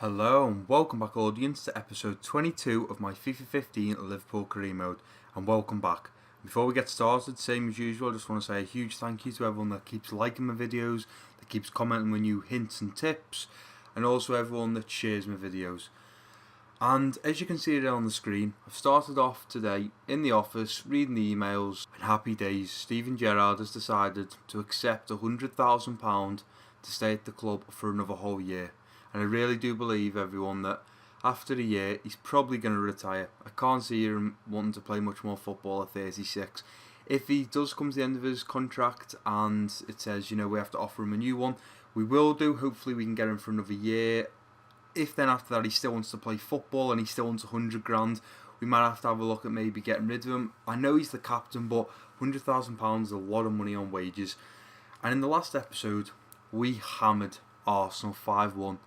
Hello and welcome back audience to episode 22 of my FIFA 15 Liverpool career mode, and welcome back. Before we get started, same as usual, I just want to say a huge thank you to everyone that keeps liking my videos, that keeps commenting with new hints and tips, and also everyone that shares my videos. And as you can see there on the screen, I've started off today in the office reading the emails, and happy days, Steven Gerrard has decided to accept £100,000 to stay at the club for another whole year. And I really do believe, everyone, that after a year, he's probably going to retire. I can't see him wanting to play much more football at 36. If he does come to the end of his contract and it says, we have to offer him a new one, we will do. Hopefully we can get him for another year. If then after that he still wants to play football and he still wants 100 grand, we might have to have a look at maybe getting rid of him. I know he's the captain, but £100,000 is a lot of money on wages. And in the last episode, we hammered Arsenal 5-1.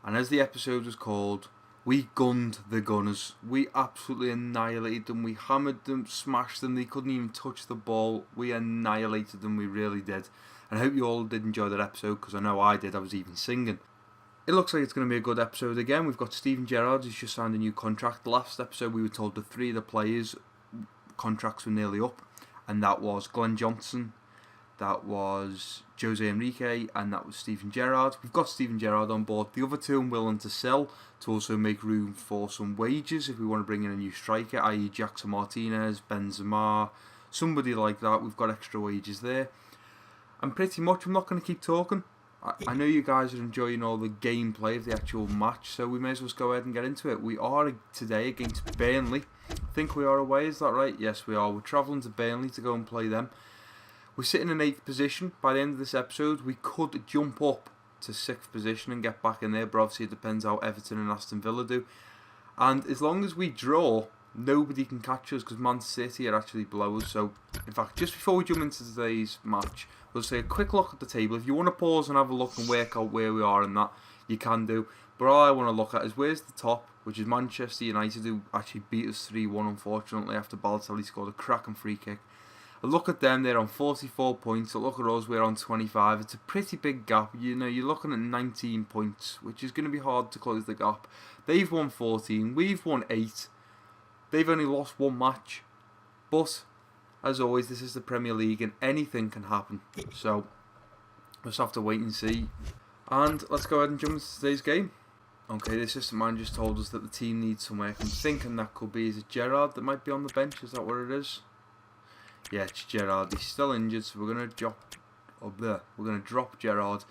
And as the episode was called, we gunned the Gunners. We absolutely annihilated them. We hammered them, smashed them. They couldn't even touch the ball. We annihilated them. We really did. And I hope you all did enjoy that episode, because I know I did. I was even singing. It looks like it's going to be a good episode again. We've got Steven Gerrard, who's just signed a new contract. The last episode we were told the three of the players' contracts were nearly up. And that was Glenn Johnson, that was Jose Enrique, and that was Steven Gerrard. We've got Steven Gerrard on board. The other two I'm willing to sell to also make room for some wages if we want to bring in a new striker, i.e. Jackson Martinez, Benzema, somebody like that. We've got extra wages there. And pretty much I'm not going to keep talking. I know you guys are enjoying all the gameplay of the actual match, so we may as well go ahead and get into it. We are today against Burnley. I think we are away, is that right? Yes, we are. We're travelling to Burnley to go and play them. We're sitting in 8th position. By the end of this episode, we could jump up to 6th position and get back in there, but obviously it depends how Everton and Aston Villa do. And as long as we draw, nobody can catch us, because Man City are actually below us. So, in fact, just before we jump into today's match, we'll say a quick look at the table. If you want to pause and have a look and work out where we are and that, you can do. But all I want to look at is where's the top, which is Manchester United, who actually beat us 3-1, unfortunately, after Balotelli scored a cracking free kick. A look at them, they're on 44 points. A look at us, we're on 25. It's a pretty big gap. You're looking at 19 points, which is going to be hard to close the gap. They've won 14. We've won 8. They've only lost one match. But, as always, this is the Premier League and anything can happen. So, we'll just have to wait and see. And let's go ahead and jump into today's game. Okay, the assistant man just told us that the team needs some work. I'm thinking that could be, is it Gerrard that might be on the bench? Is that what it is? Yeah, it's Gerrard. He's still injured, so we're going to drop up there. We're going to drop Gerrard.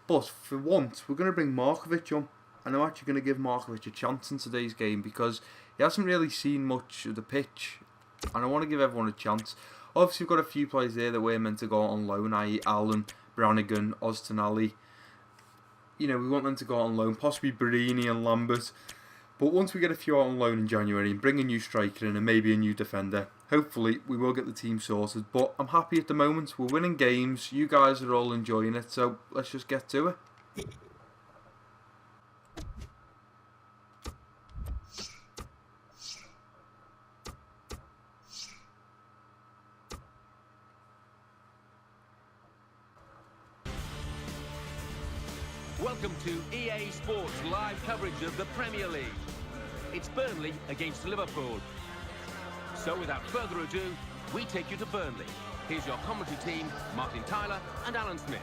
But for once, we're going to bring Markovic on. And I'm actually going to give Markovic a chance in today's game, because he hasn't really seen much of the pitch. And I want to give everyone a chance. Obviously, we've got a few players there that we're meant to go on loan, i.e. Allen, Brannigan, Oztonali. We want them to go on loan, possibly Barini and Lambert. But once we get a few out on loan in January and bring a new striker in and maybe a new defender, hopefully we will get the team sorted. But I'm happy at the moment. We're winning games. You guys are all enjoying it. So let's just get to it. Welcome to EA Sports live coverage of the Premier League. It's Burnley against Liverpool. So without further ado, we take you to Burnley. Here's your commentary team, Martin Tyler and Alan Smith.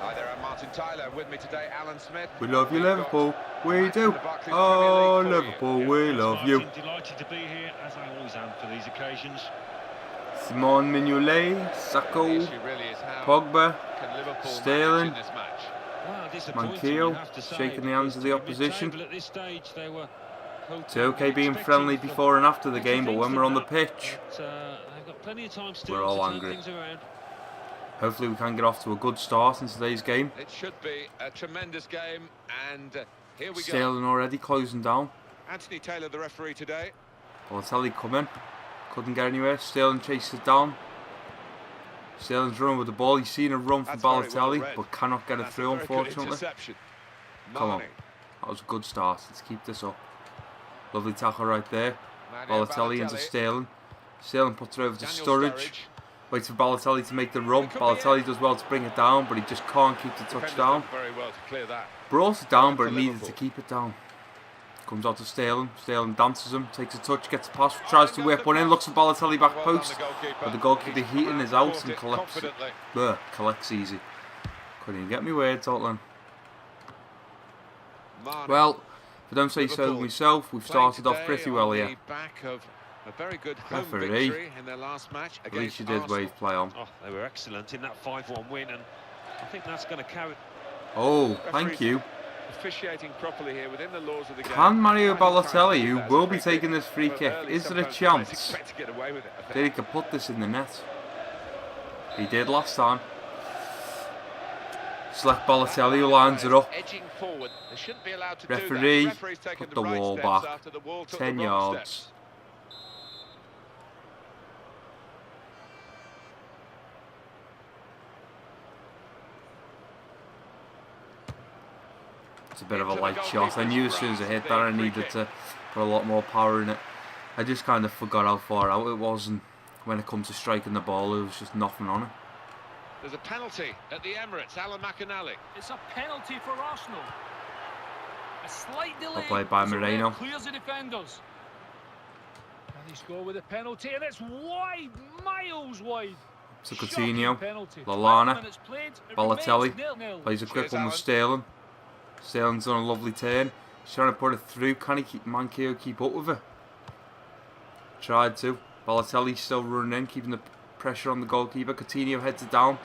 Hi there, I'm Martin Tyler. With me today, Alan Smith. We love you, Liverpool. We do. Oh, Liverpool, we love you. Delighted to be here, as I always am for these occasions. Simon Mignolet, Sacco, Pogba, Sterling, Manquillo, shaking the hands of the opposition. It's okay being friendly before and after the game, but when we're on the pitch, we're all angry. Hopefully we can get off to a good start in today's game. It should be a tremendous game, and here we go. Sterling already closing down. Anthony Taylor, the referee today. Balotelli coming. Couldn't get anywhere. Sterling chases it down. Sterling's running with the ball. He's seen a run from Balotelli, but cannot get it through, unfortunately. Come on. That was a good start. Let's keep this up. Lovely tackle right there. Balotelli into Sterling. Sterling puts it over to Sturridge. Waits for Balotelli to make the run. Balotelli does well to bring it down, but he just can't keep the touchdown. Very well to clear that. Brought it down, but For it needed Liverpool. to keep it down. Comes out to Sterling. Sterling dances him, takes a touch, gets a pass, tries to whip one in, looks for Balotelli back Well done, post. the goalkeeper. But the goalkeeper He's heating is caught out and it collects confidently. collects easy. Couldn't even get me words out then. Mane. Well, if I don't say so Liverpool myself, we've playing started off today pretty on well the here. back of a very good home Referee. victory in their last match At least against you did Arsenal. wave play on. Oh, they were excellent in that 5-1 win, and I think that's going to carry. Oh, thank Referees you. Officiating properly here within the laws of the game. Can Mario Final time Balotelli, to who do that will as a be free taking kick, this free but kick, early is there a sometimes players chance expect to get away with it, I think. that he could put this in the net? He did last time. Select Balotelli, who lines it up. Edging forward. They shouldn't be allowed to Referee, do that. Referee's taken put the right wall steps back. after the wall took 10 the wrong yards. steps. It's a bit of a light shot. I knew as soon as I hit that I needed to put a lot more power in it. I just kind of forgot how far out it was, and when it comes to striking the ball, there was just nothing on it. There's a penalty at the Emirates. Alan McInally. It's a penalty for Arsenal. A slight delay. played by as the ref Moreno. clears the defenders. Can he score with a penalty? And it's wide, miles wide. To Shocking Coutinho, penalty. Lallana, 12 minutes played, it Balotelli, remains 0-0. plays a quick Cheers, one with Alan. Sterling. Sterling's done a lovely turn. He's trying to put it through. Can he keep Mankio keep up with it? Tried to. Balotelli still running in, keeping the pressure on the goalkeeper. Coutinho heads it down.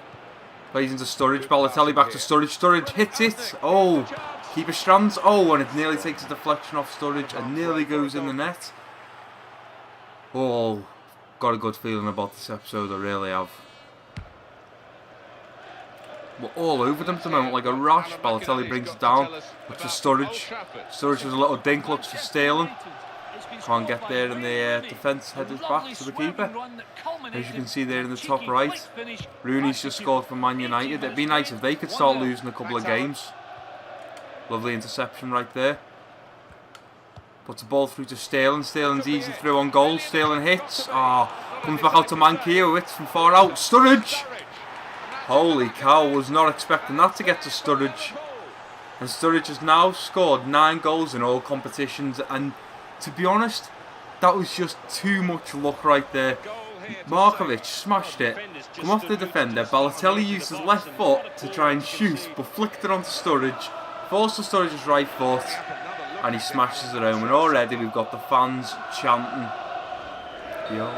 Plays into Sturridge. Good Balotelli passing back to here. Sturridge. Sturridge hits it. Oh, keeper strands. Oh, and it nearly takes a deflection off Sturridge and nearly goes in the net. Oh, got a good feeling about this episode. I really have. We're all over them at the moment like a rash. Balotelli brings it down. Looks for Sturridge. Sturridge was a little dink. Looks for Sterling. Can't get there in the defence, headed back to the keeper. As you can see there in the top right, Rooney's just scored for Man United. It'd be nice if they could start losing a couple of games. Lovely interception right there. Puts the ball through to Sterling. Sterling's easy through on goal. Sterling hits. Comes back out to Mankio. Hits from far out. Sturridge! Holy cow, was not expecting that to get to Sturridge. And Sturridge has now scored 9 goals in all competitions, and to be honest, that was just too much luck right there. Markovic smashed it, come off the defender. Balotelli used his left foot to try and shoot, but flicked it onto Sturridge, falls to Sturridge's right foot, and he smashes it home. And already we've got the fans chanting, "You'll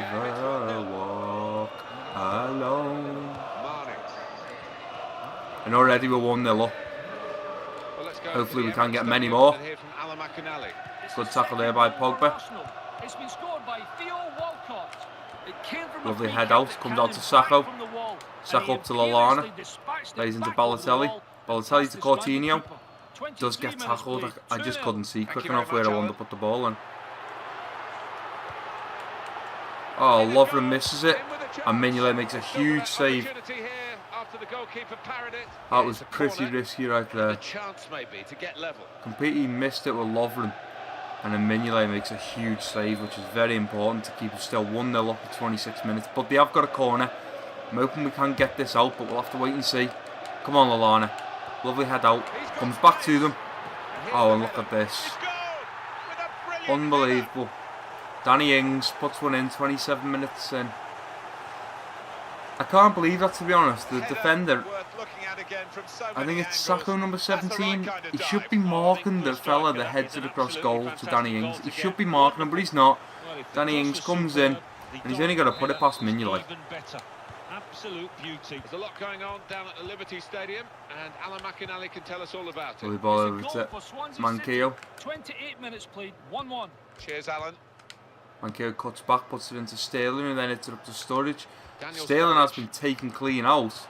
never walk alone." And already we're 1-0 up. Hopefully we can get many more. Good tackle there by Pogba. It's been scored by Theo Walcott. It came from a Lovely free head kick out, that comes came out to back Sacco. from the wall. Sacco And he up to Lallana. imperiously dispatched it Plays into back over the Balotelli. wall. Balotelli Past to the striking Coutinho. keeper. Does 23 get minutes tackled. played, I just 2-0. couldn't see Thank quick you enough very where I much, wanted to Alan. put the ball in. Oh, Lovren misses it. And Mignolet makes a huge save. That was pretty risky right The there. chance maybe to get level. Completely missed it with Lovren. And then Mignolet makes a huge save, which is very important to keep us still 1-0 up at 26 minutes. But they have got a corner. I'm hoping we can get this out, but we'll have to wait and see. Come on, Lallana. Lovely head out. Comes back to them. Oh, and look at this. Unbelievable. Danny Ings puts one in 27 minutes in. I can't believe that, to be honest. The defender, I think it's Sacco number 17. He should be marking the fella that heads it across goal to Danny Ings. He should be marking him, but he's not. Danny Ings comes in, and he's only got to put it past Mignolet. Absolute beauty. There's a lot going on down at the Liberty Stadium, and Alan McInally can tell us all about it. Lovely ball It's a over goal to for Swansea Mankio. City. 28 minutes played, 1-1. Cheers, Alan. Mankio cuts back, puts it into Sterling, and then hits it up to Sturridge. Daniel Sterling has Sturridge. been taken clean out.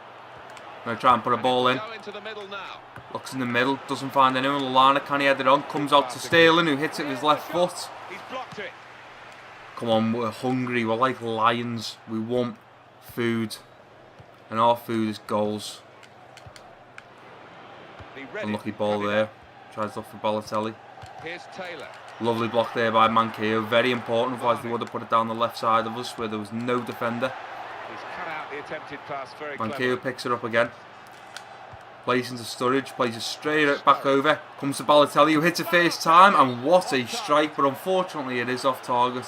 Going to try and put a ball in. Go into the middle now. Looks in the middle, doesn't find anyone. Lallana, can he head it on? Comes out to Sterling, who hits it with his left foot. He's blocked it. Come on, we're hungry, we're like lions. We want food. And our food is goals. He read Unlucky it. ball Cut it there. out. Tries to look for Balotelli. Here's Taylor. Lovely block there by Mankio. Very important, otherwise they would have put it down the left side of us where there was no defender. He's cut out the attempted pass very Mankio cleverly. picks it up again. Plays into Sturridge, plays it straight back over. Comes to Balotelli, who hits it first time, and what a strike, but unfortunately it is off target.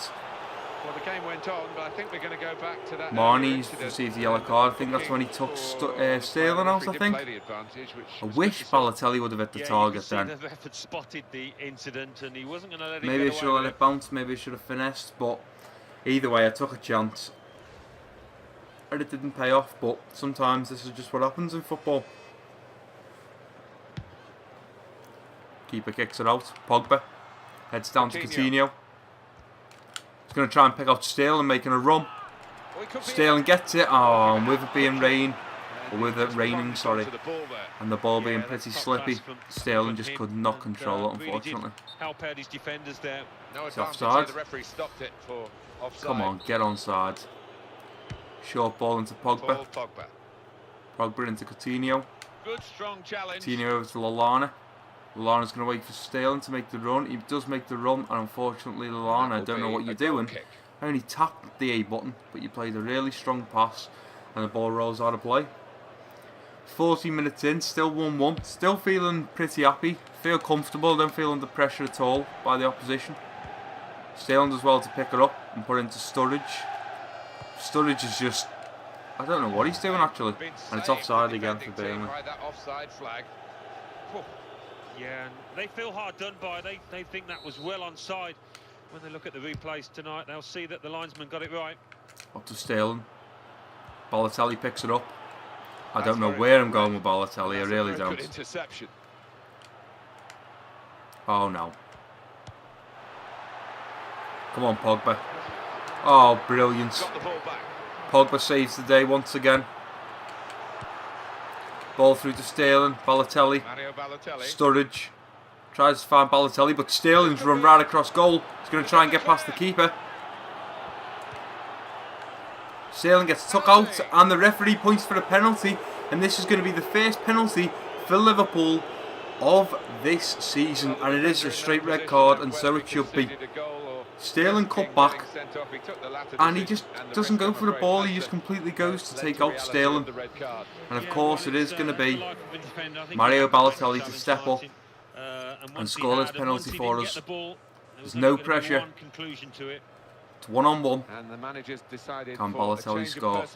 Well, the game went on, but I think we're going to go back to that. Marnie's received the yellow card. I think that's when he took Sterling out, I think. I wish Balotelli would have hit the target then. The ref had spotted the incident and he wasn't going to let it Maybe I get should have away let it bounce, maybe I should have finessed, but either way I took a chance. And it didn't pay off, but sometimes this is just what happens in football. Keeper kicks it out. Pogba heads down to Coutinho. He's going to try and pick out Sterling, making a run. Sterling gets it. Oh, and with it being rain, or with it raining, sorry, and the ball being pretty slippy, Sterling just could not control it, unfortunately. Help out his defenders there. It's offside. The referee stopped it for offside. Come on, get onside. Short ball into Pogba. Pogba into Coutinho. Good strong challenge. Coutinho over to Lallana. Lallana's going to wait for Sterling to make the run. He does make the run, and unfortunately Lallana, I don't know what you're doing. I only tapped the A button, but you played a really strong pass, and the ball rolls out of play. 40 minutes in, still 1-1. Still feeling pretty happy. Feel comfortable, don't feel under pressure at all by the opposition. Sterling does well to pick it up and put it into Sturridge. Sturridge is just, I don't know what he's doing actually, and it's offside again for Burnley. Yeah, and they feel hard done by. They think that was well onside. When they look at the replays tonight, they'll see that the linesman got it right. Up to Sterling. Balotelli picks it up. I don't know where I'm going with Balotelli, I really don't. Oh no. Come on, Pogba. Oh, brilliant. Pogba saves the day once again. Ball through to Sterling, Balotelli, Sturridge tries to find Balotelli, but Sterling's run right across goal. He's going to try and get past the keeper. Sterling gets took out, and the referee points for a penalty, and this is going to be the first penalty for Liverpool of this season, and it is a straight red card, and so it should be. Sterling cut back, and he just doesn't go for the ball, he just completely goes to take out Sterling. And of course it is going to be Mario Balotelli to step up and score this penalty for us. There's no pressure. It's 1-on-1. Can Balotelli score?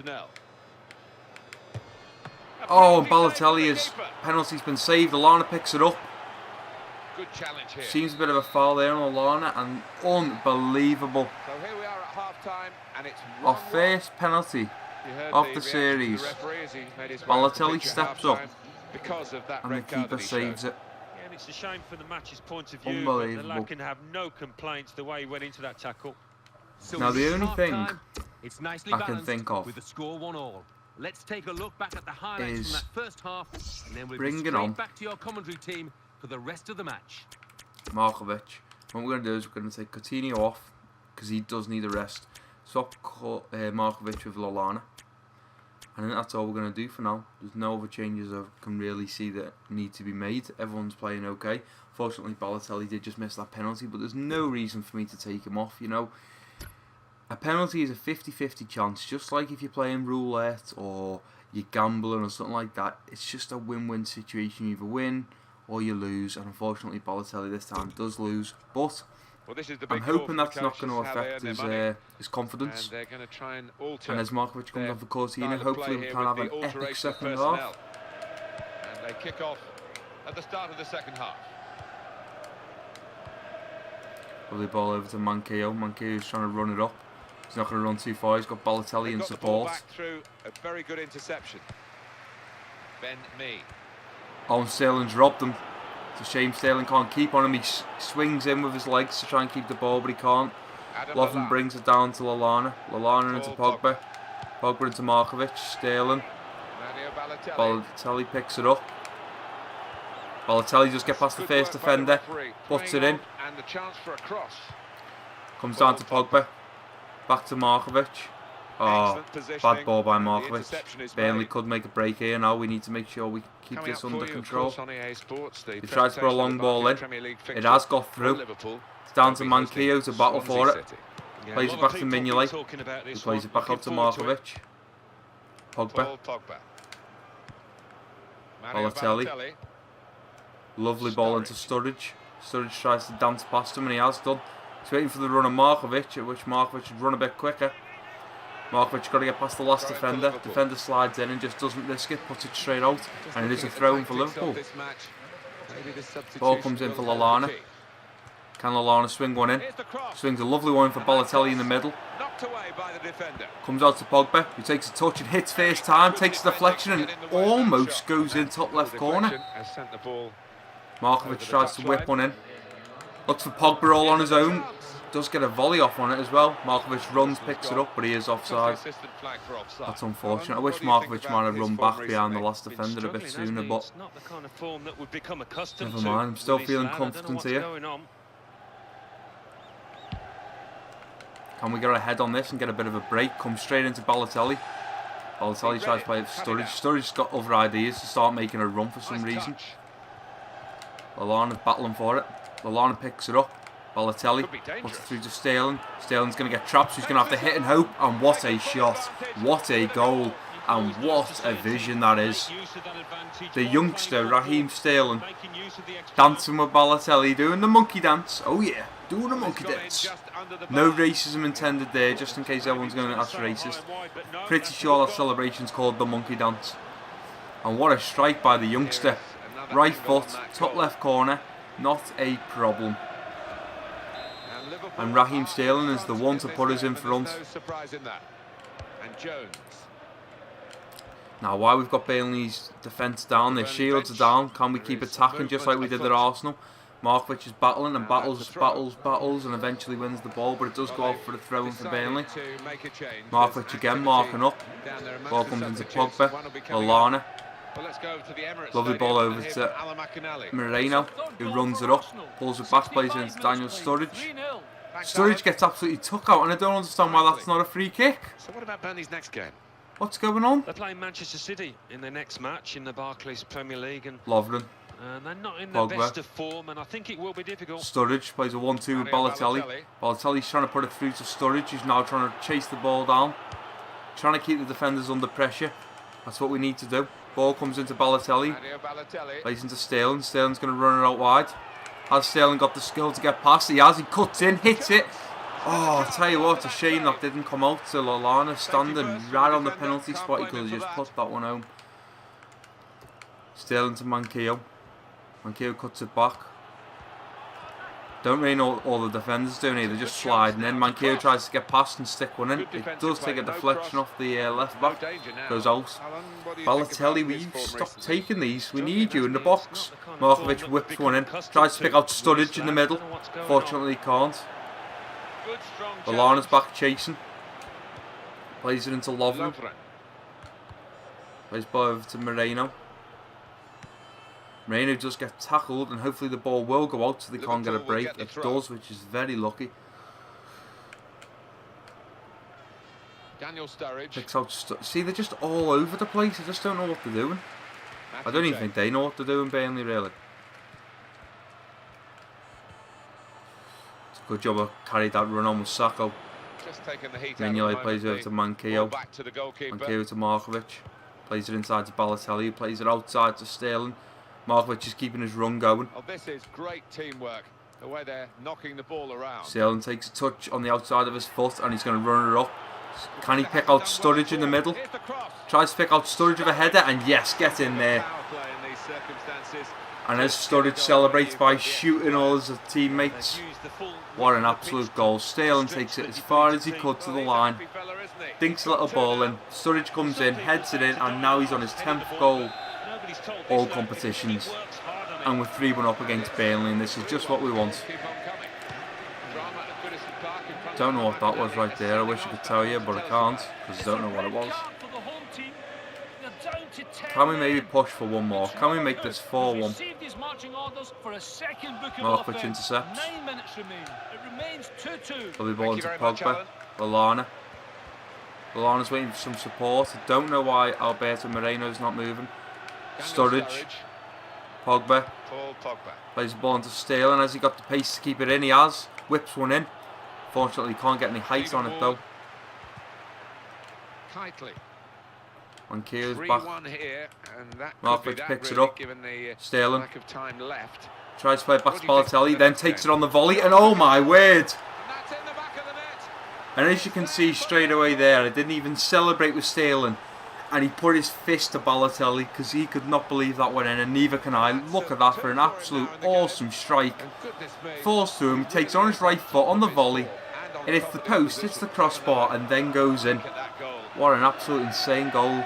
Oh, and Balotelli's penalty's been saved. Lallana picks it up. Good challenge here. Seems a bit of a foul there on Lallana, and unbelievable. So here we are at half-time, and it's our first penalty of the series. Balotelli steps up, and the keeper saves it. Yeah, and it's a shame from the match's point of view. Unbelievable. The lad can have no complaints the way he went into that tackle. Now the only thing it's nicely I can think of with the score 1-1. Let's take a look back at the highlights is from that first half, and then we'll bring be it on. straight back to your commentary team for the rest of the match. Markovic. What we're going to do is we're going to take Coutinho off because he does need a rest. Swap Markovic with Lallana. And that's all we're going to do for now. There's no other changes I can really see that need to be made. Everyone's playing okay. Fortunately, Balotelli did just miss that penalty, but there's no reason for me to take him off, you know. A penalty is a 50-50 chance, just like if you're playing roulette or you're gambling or something like that. It's just a win-win situation. You either win or you lose, and unfortunately Balotelli this time does lose, but I'm hoping that's not going to affect his confidence. And as Markovic comes on for Coutinho, hopefully we can have an epic second half. And they kick off at the start of the second half. Lovely ball over to Manquillo. Manquillo's trying to run it up. He's not going to run too far. He's got Balotelli in support. Back through a very good interception. Ben Mee. Oh, and Sterling's robbed him. It's a shame Sterling can't keep on him. He swings in with his legs to try and keep the ball, but he can't. Lovren brings it down to Lallana. Lallana into Pogba. Pogba into Markovic. Sterling. Balotelli picks it up. Balotelli just gets past the first defender. Puts it in. And the chance for a cross. Comes down to Pogba. Back to Markovic. Oh, bad ball by Markovic. Burnley could make a break here now. We need to make sure we keep this under control. He tried to put a long ball in. It has got through. It's down to Manquillo to battle for it. Plays it back to Mignolet. He plays it back out to Markovic. Pogba. Balotelli. Lovely ball into Sturridge. Sturridge tries to dance past him, and he has done. He's waiting for the run of Markovic, at which Markovic should run a bit quicker. Markovic got to get past the last defender. Defender slides in and just doesn't risk it, puts it straight out, and it is a throw-in for Liverpool. Ball comes in for Lallana. Can Lallana swing one in? Swings a lovely one for Balotelli in the middle. Comes out to Pogba, who takes a touch and hits first time, takes a deflection and almost goes in top left corner. Markovic tries to whip one in. Looks for Pogba all on his own. Does get a volley off on it as well. Markovic runs, picks it up, but he is offside. That's unfortunate. I wish Markovic might have run back behind the last defender a bit sooner, but never mind. I'm still feeling confident here. Can we get ahead on this and get a bit of a break? Comes straight into Balotelli. Balotelli tries to play it for Sturridge. Sturridge's got other ideas to start making a run for some reason. Lallana's battling for it. Lallana picks it up. Balotelli puts it through to Sterling. Sterling's going to get trapped, so he's going to have to hit and hope. And what a shot. What a goal. And what a vision that is. The youngster, Raheem Sterling, dancing with Balotelli, doing the monkey dance. Oh yeah, doing the monkey dance. No racism intended there, just in case everyone's going to ask racist. Pretty sure that celebration's called the monkey dance. And what a strike by the youngster. Right foot, top left corner, not a problem. And Raheem Sterling is the one to put us in front. Now, while we've got Burnley's defence down, their shields are down, can we keep attacking just like we did at Arsenal? Markovic is battling and battles and eventually wins the ball, but it does go out for the throw-in for Burnley. Markovic again marking up. Ball comes into Pogba. Lallana. Lovely ball over to Moreno, who runs it up, pulls it back, plays it into Daniel Sturridge. Sturridge gets absolutely took out, and I don't understand why that's not a free kick. So what about Burnley's next game? What's going on? They're playing Manchester City in their next match in the Barclays Premier League, and Lovren. They're not in the best of form, and I think it will be difficult. Sturridge plays a 1-2 with Balotelli. Balotelli's trying to put it through to Sturridge, who's now trying to chase the ball down, trying to keep the defenders under pressure. That's what we need to do. Ball comes into Balotelli, plays into Sterling. Sterling's going to run it out wide. Has Sterling got the skill to get past? He has. He cuts in, hits it. Oh, I'll tell you what, a shame that didn't come out to Lallana standing right on the penalty spot. He could have just put that one home. Sterling to Manquillo. Manquillo cuts it back. Don't really know what all the defenders doing here. They're just sliding in. Manquillo tries to get past and stick one in. It does take a deflection off the left back. Goes out. Balotelli, will you stop taking these? We need you in the box. Markovic whips one in. Tries to pick out Sturridge in the middle. Fortunately, he can't. Lallana's back chasing. Plays it into Lovren. Plays ball over to Moreno. Moreno does get tackled, and hopefully the ball will go out so they can't get a break. It does, which is very lucky. Daniel Sturridge. Picks out see, they're just all over the place. I just don't know what they're doing. I don't even think they know what they're doing, Burnley, really. It's a good job I carried that run on with Sacco. Mignolet plays over to Manquillo. Manquillo to Markovic. Plays it inside to Balotelli, who plays it outside to Sterling. Markovic is keeping his run going. Oh, this is great teamwork, the way they're knocking the ball around. Sterling takes a touch on the outside of his foot and he's going to run it up. Can he pick out Sturridge in the middle? Tries to pick out Sturridge with a header, and yes, get in there. And as Sturridge celebrates by shooting all his teammates. What an absolute goal. Sterling takes it as far as he could to the line. Dinks a little ball in. Sturridge comes in, heads it in, and now he's on his 10th goal. All competitions. And we're 3-1 up against Burnley, and this is just what we want. Don't know what that was right there. I wish I could tell you, but I can't, because I don't know what it was. Can we maybe push for one more? Can we make this 4-1? Markovic intercepts. Lovely ball into Pogba. Lallana. Lallana's waiting for some support. I don't know why Alberto Moreno's not moving. Sturridge. Pogba. Plays the ball into Sterling. Has he got the pace to keep it in? He has. Whips one in. Fortunately, he can't get any height on it though. Mankier's back. 3-1 here, and that Markovic picks it up. given the Sterling lack of time left. tries to play it back What to do you think of Balotelli, the then next takes game? it on the volley, and oh my word! And that's in the back of the net. And as you can see straight away there, I didn't even celebrate with Sterling. And he put his fist to Balotelli because he could not believe that went in, and neither can I. Look at that for an absolute awesome strike. And goodness me, Falls to him, he takes on his right foot on the volley. It hits the post, hits the crossbar, and then goes in. look at that goal. What an absolute insane goal. And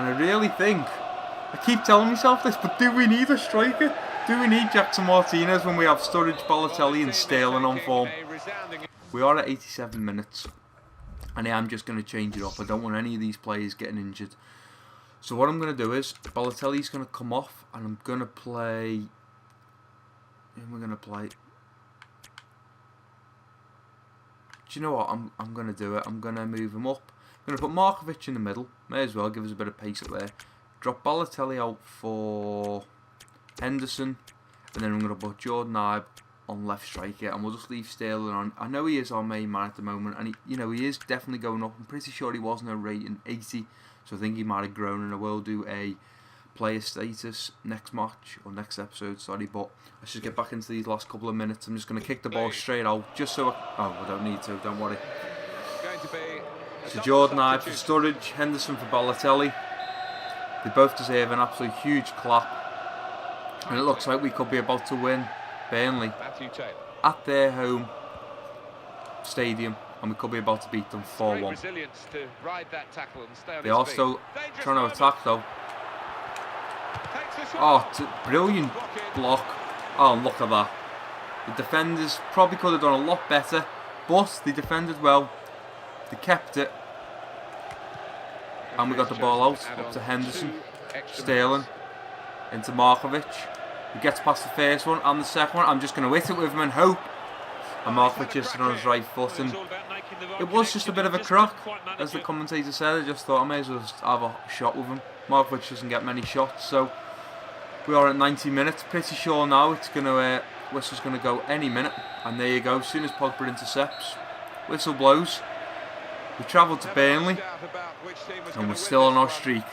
I really think, I keep telling myself this, but do we need a striker? Do we need Jackson Martinez when we have Sturridge, Balotelli and Sterling on form? A resounding We are at 87 minutes. And I am just going to change it up. I don't want any of these players getting injured. So what I'm going to do is, Balotelli's going to come off, and I'm going to play... And we're going to play... Do you know what? I'm going to do it. I'm going to move him up. I'm going to put Markovic in the middle. May as well give us a bit of pace up there. Drop Balotelli out for Henderson. And then I'm going to put Jordan Ibe on left striker, and we'll just leave Sterling on. I know he is our main man at the moment, and he is definitely going up. I'm pretty sure he wasn't a rating 80, so I think he might have grown, and I will do a player status next match, or next episode, sorry, but let's just get back into these last couple of minutes. I'm just going to kick the ball straight out, just so I don't need to, don't worry. going to be a So Jordan Ibe for Sturridge, Henderson for Balotelli. They both deserve an absolute huge clap, and it looks like we could be about to win Burnley Matthew Taylor. at their home stadium, and we could be about to beat them Great 4-1. resilience to ride that tackle and stay on They his are feet. still Dangerous trying to moment. attack though. Takes the shot. Oh, brilliant block. Oh, look at that. The defenders probably could have done a lot better, but they defended well. They kept it. And we got the ball out, up to Henderson, Sterling, into Markovic. He gets past the first one and the second one. I'm just going to hit it with him and hope. And Markovic just on his right foot, and it was just a bit of a crack, as the commentator said. I just thought I may as well just have a shot with him. Markovic doesn't get many shots, so we are at 90 minutes. Pretty sure now it's going to whistle's going to go any minute, and there you go. As soon as Pogba intercepts, whistle blows. We travelled to Burnley, and we're still on our streak.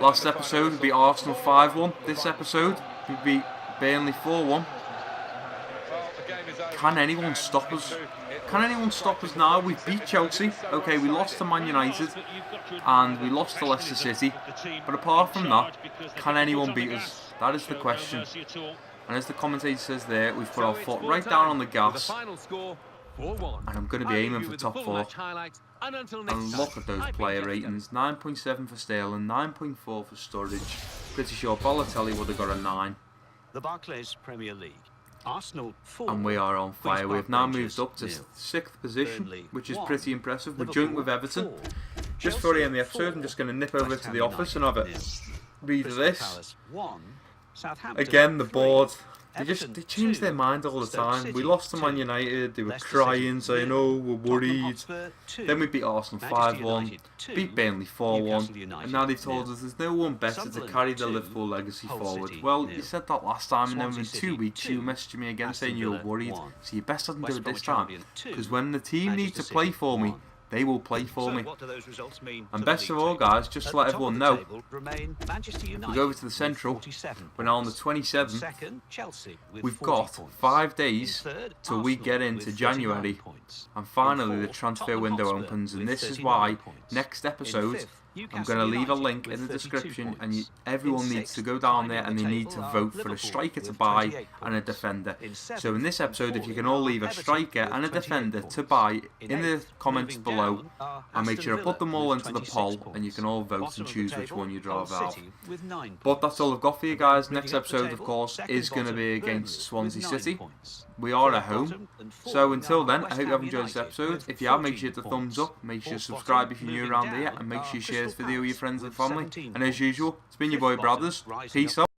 Last episode we beat Arsenal 5-1. This episode we beat Burnley 4-1. Can anyone stop us? Can anyone stop us now? We beat Chelsea. Okay, we lost to Man United and we lost to Leicester City. But apart from that, can anyone beat us? That is the question. And as the commentator says there, we've put our foot right down on the gas. And I'm going to be aiming for top 4. And look at those player ratings. 9.7 for Sterling, 9.4 for Sturridge. Pretty sure Balotelli would have got a 9. The Barclays Premier League. Arsenal 4. And we are on fire. Queen's We've Park now Rangers moved up to 0. 6th position, Burnley which is 1. pretty impressive. We're Liverpool joint with Everton. 4. Just before the end of the Chelsea episode, 4. I'm just going to nip over West to Ham the office and have a United 0. read of Crystal this. Palace 1. Southampton Again, the 3. board. They Everton change 2. their mind all the Stoke time. City We lost to Man 2. United. They were Leicester crying, City saying, 0. "Oh, we're Tottenham worried." Hotspur 2. Then we beat Arsenal Manchester 5-1. United 2. Beat Burnley 4-1. Newcastle United And now they've told 0. us there's no one better to Sunderland carry the 2. Liverpool legacy Hull forward. City Well, 0. you said that last time, and then Swansea within 2 City weeks you 2. messaged me again Aston saying you were Villa worried. 1. So you best not do West it this Bromwich time. Albion 2. Because when the team needs to Manchester play City for me, 1. they will play for So me. what do those results mean And for the best league of all, table? guys, just At to let the top everyone of the know, table remain Manchester United we go over to the with Central, 47 we're now on the points. 27th. Second, Chelsea with We've 40 got points. 5 In days third, till we Arsenal get with into 39 January. points. And In finally the fourth, transfer Tottenham window Hotspur opens, and with this is 39 why points. next In episode fifth, I'm Newcastle going to leave a United link with in the 32 description, and points. everyone In needs to sixth, go down climbing there and the they need table to are vote for a Liverpool striker to with buy 28 and a points. defender. In So in seventh this and episode, if you falling can all are leave a Everton striker with and a 28 defender points. to buy In in the eighth, comments moving below, down are I'll make Aston sure I put them all Villa into with the 26 poll, and you can points. all vote Bottom and of the choose which table, one you drive Hull out. City with 9 But that's all I've got for you guys. Next Moving up the episode, of table, course, second is going to be bottom, against Burnley Swansea with 9 City. points. We are Third at home. bottom and So fourth until then, I West hope you Ham have enjoyed this United episode. with If you have, make 14 sure you hit the thumbs points. up. Make sure you Fourth subscribe bottom, if you're new moving around here. down And make are sure you share this Crystal video with your Palace friends and with family. 17 And as points. usual, it's been your boy Fifth bottom, Brothers. rising Peace up out.